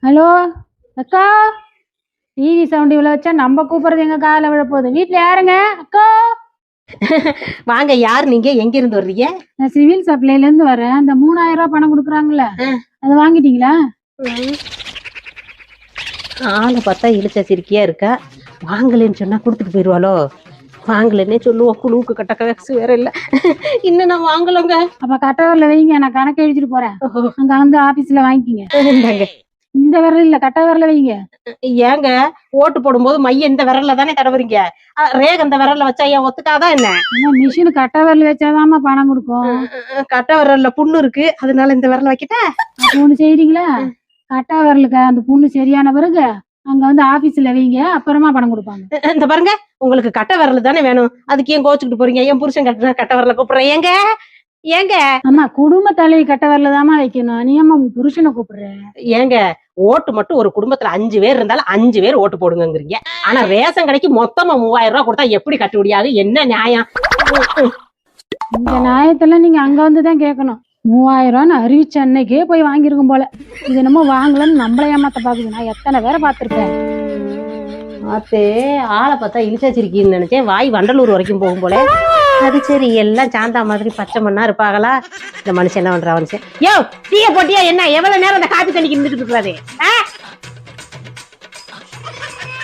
Hello அக்கா, TV sound இவ்வளோ வச்சா நம்ம கூப்பிடுறது எங்க கால விழ போகுது. வீட்டுல யாருங்க அக்கா? வாங்க, யார் நீங்க? எங்க இருந்து வர்றீங்க? நான் சிவில் சப்ளைல இருந்து வரேன். அந்த 3000 ரூபாய் பணம் கொடுக்குறாங்கல்ல, அதை வாங்கிட்டீங்களா? ஆளை பார்த்தா இழுச்ச சிரிக்கியா இருக்கா. வாங்கலன்னு சொன்னா கொடுத்துட்டு போயிருவாளோ? வாங்கலன்னே சொல்லுவோம். குழுவுக்கு கட்ட கலெக்ஸ் வேற இல்ல. இன்னும் நான் வாங்கலங்க. அப்ப கட்டவரில் வைங்க, நான் கணக்கு எழுதிட்டு போறேன். அங்க வந்து ஆபீஸ்ல வாங்கிக்கிங்க. இந்தாங்க. இந்த விரல் இல்ல, கட்ட விரல வைங்க. ஏங்க, ஓட்டு போடும்போது மைய இந்த விரல்ல தானே தடவுறீங்க. ரேக இந்த விரல்ல வச்சா ஏன் ஒத்துக்காதான் என்ன? மிஷின் கட்ட விரல் வச்சாதாம்மா பணம் கொடுக்கும். கட்ட விரல்ல புண்ணு இருக்கு, அதனால இந்த விரல் வைக்கிட்டா. அப்ப ஒண்ணு செய்றீங்களா? கட்ட விரலுக்கு அந்த புண்ணு சரியான பிறகு அங்க வந்து ஆபீஸ்ல வைங்க, அப்புறமா பணம் கொடுப்பாங்க. இந்த பாருங்க, உங்களுக்கு கட்ட விரல் தானே வேணும், அதுக்கு ஏன் கோச்சுக்கிட்டு போறீங்க? என் புருஷன் கட்ட விரல கூப்பிடுறேன். ஏங்க ஏங்க அம்மா, குடும்ப தலைவி கட்ட விரல தாமா வைக்கணும். நீ அம்மா புருஷனை கூப்பிடுற? ஏங்க, ஓட்டு மட்டும் ஒரு குடும்பத்துல 5 பேர் இருந்தாலும் 5 பேர் ஓட்டு போடுங்கிறீங்க. ஆனா ரேஷன் கடைக்கு மொத்தமா 3000 ரூபாய் கொடுத்தா எப்படி கட்ட முடியாது? என்ன நியாயம்? இந்த நியாயத்தெல்லாம் நீங்க அங்க வந்துதான் கேட்கணும். 3000 ரூபான்னு அறிவிச்ச அன்னைக்கே போய் வாங்கிருக்கும் போல. இது என்னமோ வாங்கலன்னு நம்மள ஏமாத்த பாக்குது. நான் எத்தனை பேரை பார்த்திருக்கேன். ஆத்தே, ஆளை பார்த்தா இழிச்சாச்சிருக்கீன்னு நினைச்சேன். வாய் வண்டலூர் வரைக்கும் போகும் போல. அது சரி, எல்லாம் சாந்தா மாதிரி பச்சை மண்ணா இருப்பாங்களா? இந்த மனுஷன் என்ன பண்றா? மனுஷன் யோ, டீய போட்டியா என்ன? எவ்வளவு நேரம் அந்த காப்பி தண்ணிக்கு இருந்துட்டு இருக்காது?